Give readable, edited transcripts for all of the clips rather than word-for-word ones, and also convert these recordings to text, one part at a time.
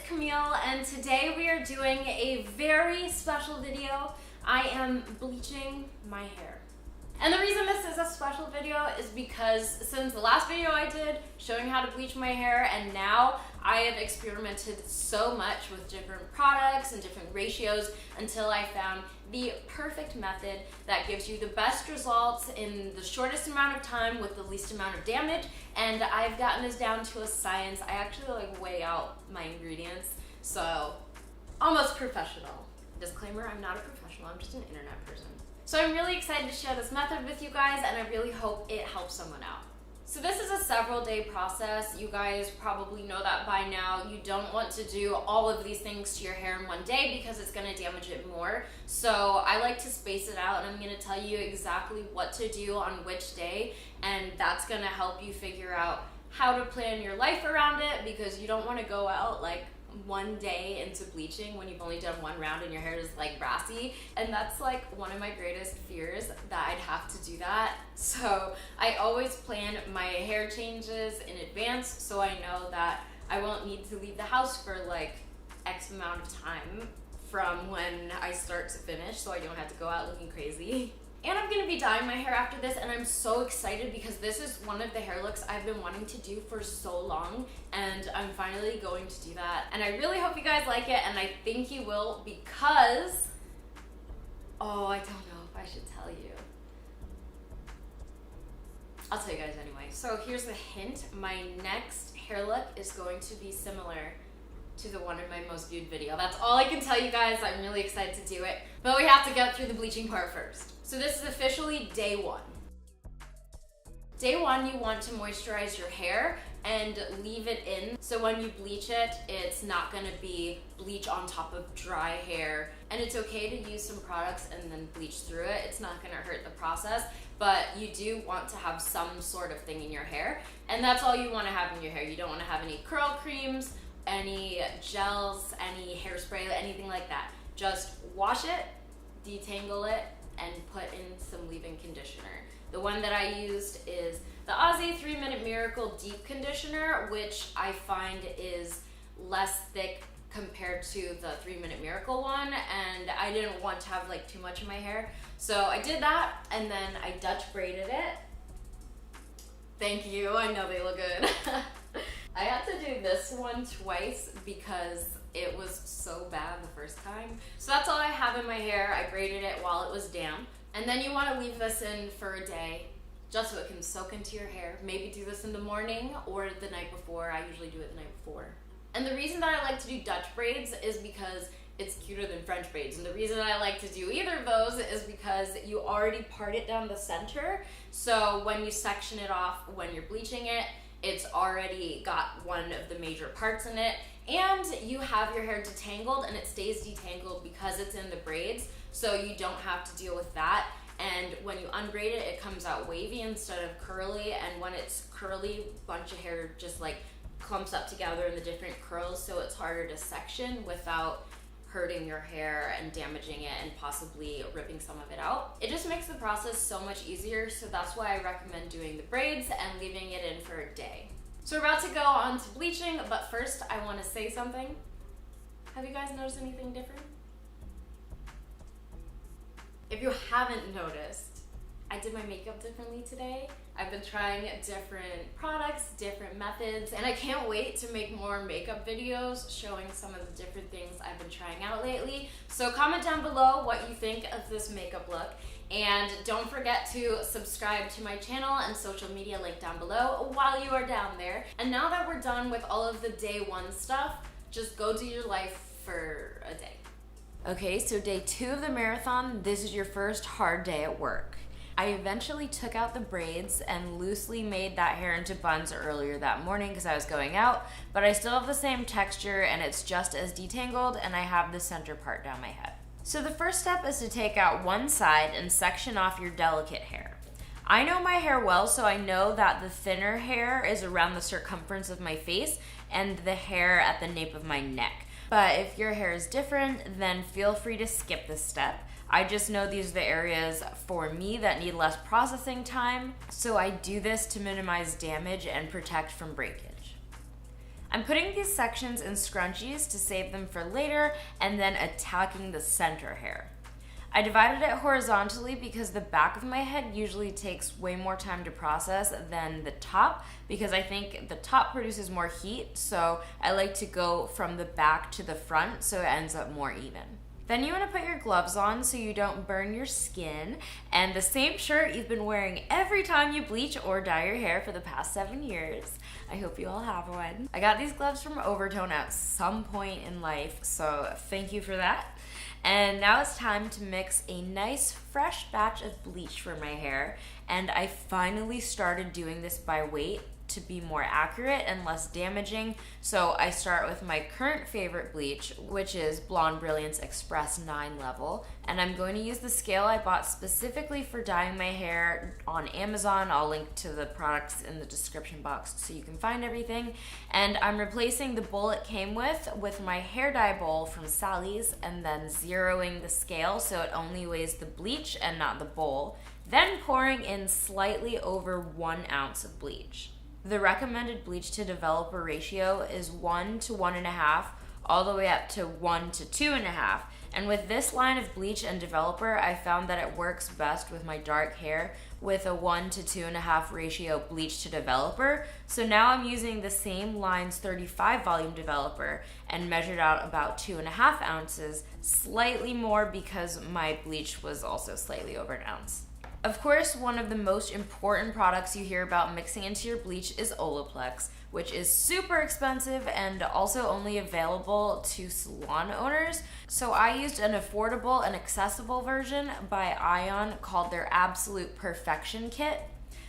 Camille, and today we are doing a very special video. I am bleaching my hair. And the reason this is a special video is because since the last video I did showing how to bleach my hair, and now I have experimented so much with different products and different ratios until I found the perfect method that gives you the best results in the shortest amount of time with the least amount of damage. And I've gotten this down to a science. I actually weigh out my ingredients, so almost professional. Disclaimer, I'm not a professional, I'm just an internet person. So I'm really excited to share this method with you guys, and I really hope it helps someone out. So this is a several day process. You guys probably know that by now. You don't want to do all of these things to your hair in one day because it's gonna damage it more. So I like to space it out, and I'm gonna tell you exactly what to do on which day, and that's gonna help you figure out how to plan your life around it, because you don't wanna go out like one day into bleaching when you've only done one round and your hair is like brassy, and that's like one of my greatest fears, that I'd have to do that. So I always plan my hair changes in advance so I know that I won't need to leave the house for like X amount of time from when I start to finish, so I don't have to go out looking crazy. And I'm gonna be dyeing my hair after this, and I'm so excited because this is one of the hair looks I've been wanting to do for so long, and I'm finally going to do that. And I really hope you guys like it, and I think you will, because, oh, I don't know if I should tell you. I'll tell you guys anyway. So here's the hint. My next hair look is going to be similar to the one in my most viewed video. That's all I can tell you guys. I'm really excited to do it, but we have to get through the bleaching part first. So this is officially day one. Day one, you want to moisturize your hair and leave it in. So when you bleach it, it's not gonna be bleach on top of dry hair. And it's okay to use some products and then bleach through it. It's not gonna hurt the process, but you do want to have some sort of thing in your hair. And that's all you wanna have in your hair. You don't wanna have any curl creams, any gels, any hairspray, anything like that. Just wash it, detangle it, and put in some leave-in conditioner. The one that I used is the Aussie 3-Minute Miracle Deep Conditioner, which I find is less thick compared to the 3-Minute Miracle one, and I didn't want to have like too much in my hair. So I did that, and then I Dutch braided it. Thank you, I know they look good. I had to do this one twice because it was so bad the first time. So that's all I have in my hair. I braided it while it was damp. And then you want to leave this in for a day, just so it can soak into your hair. Maybe do this in the morning or the night before. I usually do it the night before. And the reason that I like to do Dutch braids is because it's cuter than French braids. And the reason I like to do either of those is because you already part it down the center. So when you section it off when you're bleaching it, it's already got one of the major parts in it, and you have your hair detangled, and it stays detangled because it's in the braids, so you don't have to deal with that. And when you unbraid it, it comes out wavy instead of curly, and when it's curly, a bunch of hair just like clumps up together in the different curls, so it's harder to section without hurting your hair and damaging it and possibly ripping some of it out. It just makes the process so much easier, so that's why I recommend doing the braids and leaving it in for a day. So we're about to go on to bleaching, but first I want to say something. Have you guys noticed anything different? If you haven't noticed, I did my makeup differently today. I've been trying different products, different methods, and I can't wait to make more makeup videos showing some of the different things I've been trying out lately. So comment down below what you think of this makeup look, and don't forget to subscribe to my channel and social media link down below while you are down there. And now that we're done with all of the day one stuff, just go do your life for a day. Okay, so day 2 of the marathon, this is your first hard day at work. I eventually took out the braids and loosely made that hair into buns earlier that morning because I was going out, but I still have the same texture and it's just as detangled, and I have the center part down my head. So the first step is to take out one side and section off your delicate hair. I know my hair well, so I know that the thinner hair is around the circumference of my face and the hair at the nape of my neck. But if your hair is different, then feel free to skip this step. I just know these are the areas for me that need less processing time, so I do this to minimize damage and protect from breakage. I'm putting these sections in scrunchies to save them for later and then attacking the center hair. I divided it horizontally because the back of my head usually takes way more time to process than the top, because I think the top produces more heat, so I like to go from the back to the front so it ends up more even. Then you want to put your gloves on so you don't burn your skin, and the same shirt you've been wearing every time you bleach or dye your hair for the past 7 years. I hope you all have one. I got these gloves from Overtone at some point in life, so thank you for that. And now it's time to mix a nice fresh batch of bleach for my hair, and I finally started doing this by weight to be more accurate and less damaging. So I start with my current favorite bleach, which is Blonde Brilliance Express 9 level, and I'm going to use the scale I bought specifically for dyeing my hair on Amazon. I'll link to the products in the description box so you can find everything. And I'm replacing the bowl it came with my hair dye bowl from Sally's, and then zeroing the scale so it only weighs the bleach and not the bowl, then pouring in slightly over 1 ounce of bleach. The recommended bleach to developer ratio is 1 to 1.5, all the way up to 1 to 2.5. And with this line of bleach and developer, I found that it works best with my dark hair with a 1 to 2.5 ratio bleach to developer. So now I'm using the same line's 35 volume developer and measured out about 2.5 ounces, slightly more because my bleach was also slightly over an ounce. Of course, one of the most important products you hear about mixing into your bleach is Olaplex, which is super expensive and also only available to salon owners. So I used an affordable and accessible version by Ion called their Absolute Perfection Kit.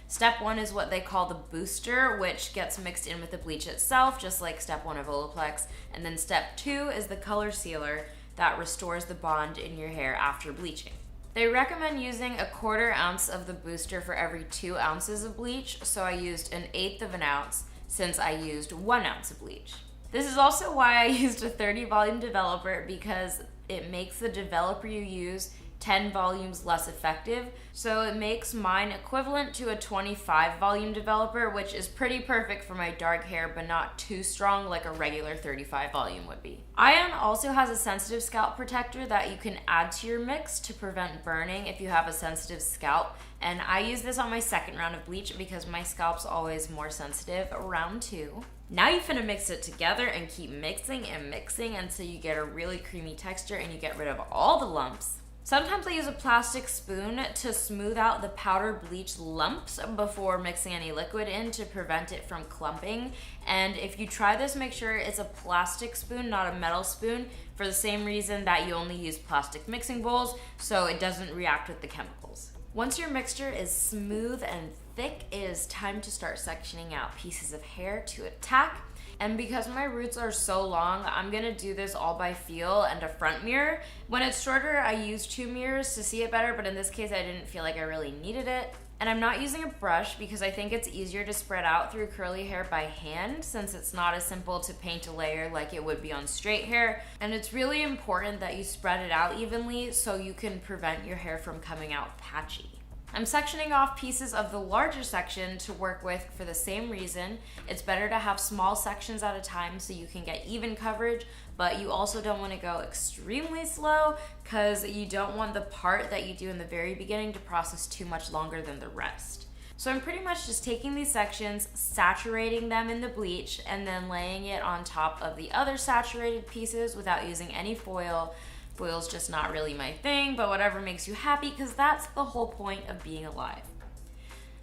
Step 1 is what they call the booster, which gets mixed in with the bleach itself, just like step 1 of Olaplex. And then step 2 is the color sealer that restores the bond in your hair after bleaching. They recommend using 1/4 ounce of the booster for every 2 ounces of bleach, so I used 1/8 of an ounce since I used 1 ounce of bleach. This is also why I used a 30 volume developer, because it makes the developer you use 10 volumes less effective, so it makes mine equivalent to a 25 volume developer, which is pretty perfect for my dark hair, but not too strong like a regular 35 volume would be. Ion also has a sensitive scalp protector that you can add to your mix to prevent burning if you have a sensitive scalp, and I use this on my second round of bleach because my scalp's always more sensitive. Round 2. Now you finna mix it together and keep mixing and mixing until you get a really creamy texture and you get rid of all the lumps. Sometimes I use a plastic spoon to smooth out the powder bleach lumps before mixing any liquid in to prevent it from clumping. And if you try this, make sure it's a plastic spoon, not a metal spoon, for the same reason that you only use plastic mixing bowls, so it doesn't react with the chemicals. Once your mixture is smooth and thick, it is time to start sectioning out pieces of hair to attack. And because my roots are so long, I'm gonna do this all by feel and a front mirror. When it's shorter, I use 2 mirrors to see it better, but in this case, I didn't feel like I really needed it. And I'm not using a brush because I think it's easier to spread out through curly hair by hand, since it's not as simple to paint a layer like it would be on straight hair. And it's really important that you spread it out evenly so you can prevent your hair from coming out patchy. I'm sectioning off pieces of the larger section to work with for the same reason. It's better to have small sections at a time so you can get even coverage, but you also don't want to go extremely slow because you don't want the part that you do in the very beginning to process too much longer than the rest. So I'm pretty much just taking these sections, saturating them in the bleach, and then laying it on top of the other saturated pieces without using any foil. Foil's just not really my thing, but whatever makes you happy, because that's the whole point of being alive.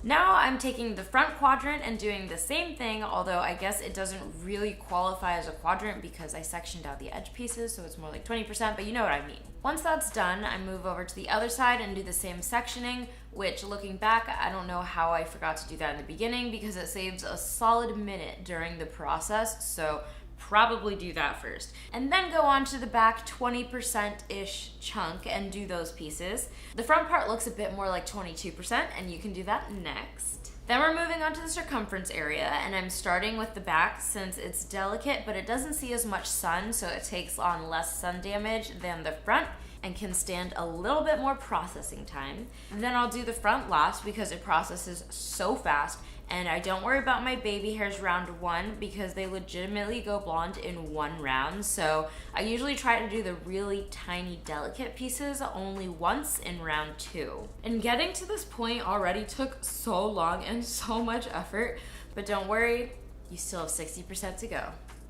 Now I'm taking the front quadrant and doing the same thing, although I guess it doesn't really qualify as a quadrant because I sectioned out the edge pieces, so it's more like 20%, but you know what I mean. Once that's done, I move over to the other side and do the same sectioning, which, looking back, I don't know how I forgot to do that in the beginning because it saves a solid minute during the process, so probably do that first. And then go on to the back 20%-ish chunk and do those pieces. The front part looks a bit more like 22%, and you can do that next. Then we're moving on to the circumference area, and I'm starting with the back since it's delicate, but it doesn't see as much sun, so it takes on less sun damage than the front and can stand a little bit more processing time. And then I'll do the front last because it processes so fast, And I don't worry about my baby hairs round 1 because they legitimately go blonde in 1 round. So I usually try to do the really tiny, delicate pieces only once in round 2. And getting to this point already took so long and so much effort, but don't worry, you still have 60% to go.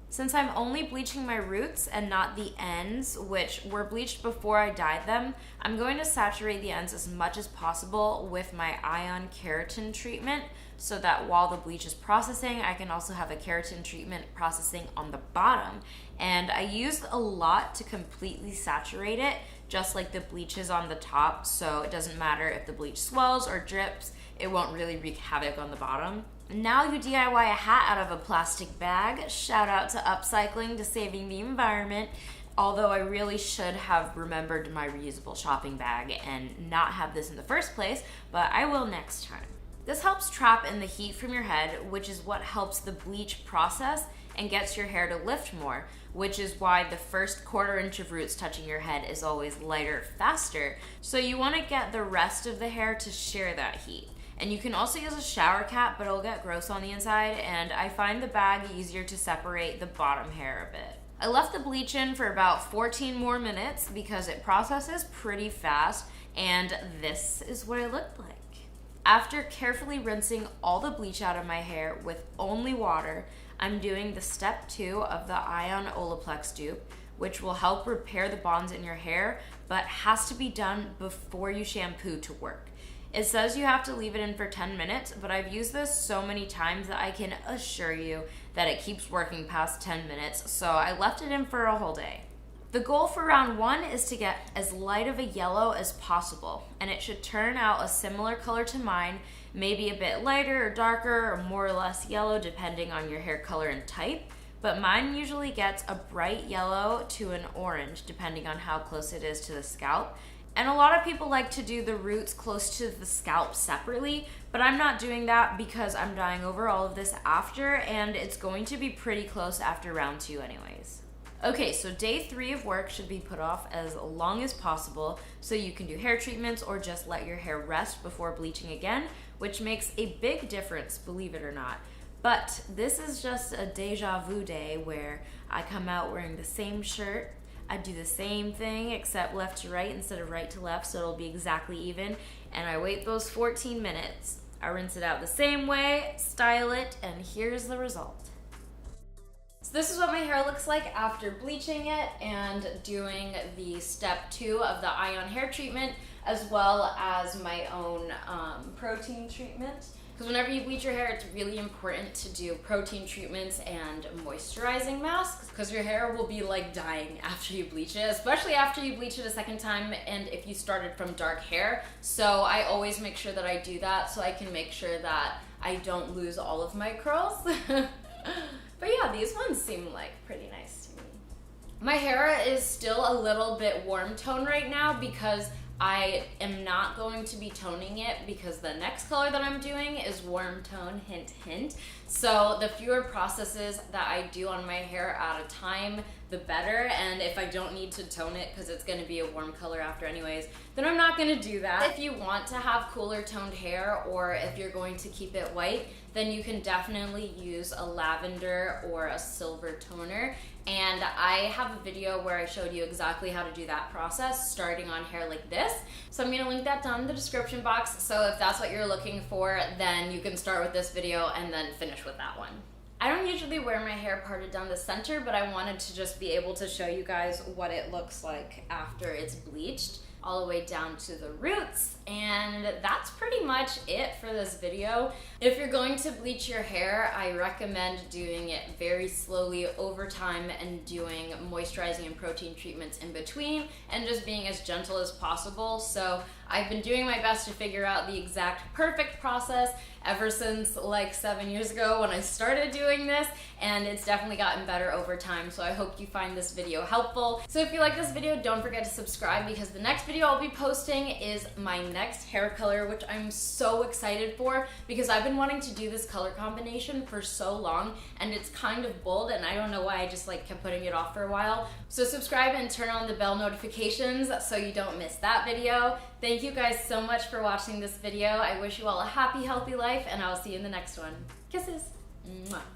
Since I'm only bleaching my roots and not the ends, which were bleached before I dyed them, I'm going to saturate the ends as much as possible with my ion keratin treatment so that while the bleach is processing, I can also have a keratin treatment processing on the bottom. And I used a lot to completely saturate it, just like the bleach is on the top, so it doesn't matter if the bleach swells or drips, it won't really wreak havoc on the bottom. Now you DIY a hat out of a plastic bag. Shout out to upcycling, to saving the environment. Although I really should have remembered my reusable shopping bag and not have this in the first place, but I will next time. This helps trap in the heat from your head, which is what helps the bleach process and gets your hair to lift more, which is why the first 1/4 inch of roots touching your head is always lighter faster. So you want to get the rest of the hair to share that heat. And you can also use a shower cap, but it'll get gross on the inside, and I find the bag easier to separate the bottom hair a bit. I left the bleach in for about 14 more minutes because it processes pretty fast, and this is what it looked like. After carefully rinsing all the bleach out of my hair with only water, I'm doing the step 2 of the Ion Olaplex dupe, which will help repair the bonds in your hair, but has to be done before you shampoo to work. It says you have to leave it in for 10 minutes, but I've used this so many times that I can assure you that it keeps working past 10 minutes, so I left it in for a whole day. The goal for round 1 is to get as light of a yellow as possible, and it should turn out a similar color to mine, maybe a bit lighter or darker or more or less yellow depending on your hair color and type, but mine usually gets a bright yellow to an orange depending on how close it is to the scalp. And a lot of people like to do the roots close to the scalp separately, but I'm not doing that because I'm dyeing over all of this after, and it's going to be pretty close after round 2 anyways. Okay, so day 3 of work should be put off as long as possible so you can do hair treatments or just let your hair rest before bleaching again, which makes a big difference, believe it or not. But this is just a deja vu day where I come out wearing the same shirt, I do the same thing except left to right instead of right to left, so it'll be exactly even, and I wait those 14 minutes. I rinse it out the same way, style it, and here's the result. So this is what my hair looks like after bleaching it and doing the step 2 of the Ion hair treatment, as well as my own protein treatment. Because whenever you bleach your hair, it's really important to do protein treatments and moisturizing masks, because your hair will be like dying after you bleach it, especially after you bleach it a second time and if you started from dark hair. So I always make sure that I do that so I can make sure that I don't lose all of my curls. But yeah, these ones seem like pretty nice to me. My hair is still a little bit warm tone right now because I am not going to be toning it because the next color that I'm doing is warm tone, hint, hint. So the fewer processes that I do on my hair at a time, the better. And if I don't need to tone it because it's going to be a warm color after anyways, then I'm not going to do that. If you want to have cooler toned hair, or if you're going to keep it white, then you can definitely use a lavender or a silver toner. And I have a video where I showed you exactly how to do that process starting on hair like this. So I'm gonna link that down in the description box. So if that's what you're looking for, then you can start with this video and then finish with that one. I don't usually wear my hair parted down the center, but I wanted to just be able to show you guys what it looks like after it's bleached all the way down to the roots. And that's pretty much it for this video. If you're going to bleach your hair, I recommend doing it very slowly over time and doing moisturizing and protein treatments in between and just being as gentle as possible. So I've been doing my best to figure out the exact perfect process ever since like 7 years ago when I started doing this, and it's definitely gotten better over time. So I hope you find this video helpful. So if you like this video, don't forget to subscribe because the next video I'll be posting is my next hair color, which I'm so excited for because I've been wanting to do this color combination for so long, and it's kind of bold, and I don't know why I just like kept putting it off for a while. So subscribe and turn on the bell notifications so you don't miss that video. Thank you guys so much for watching this video. I wish you all a happy, healthy life, and I'll see you in the next one. Kisses. Mwah.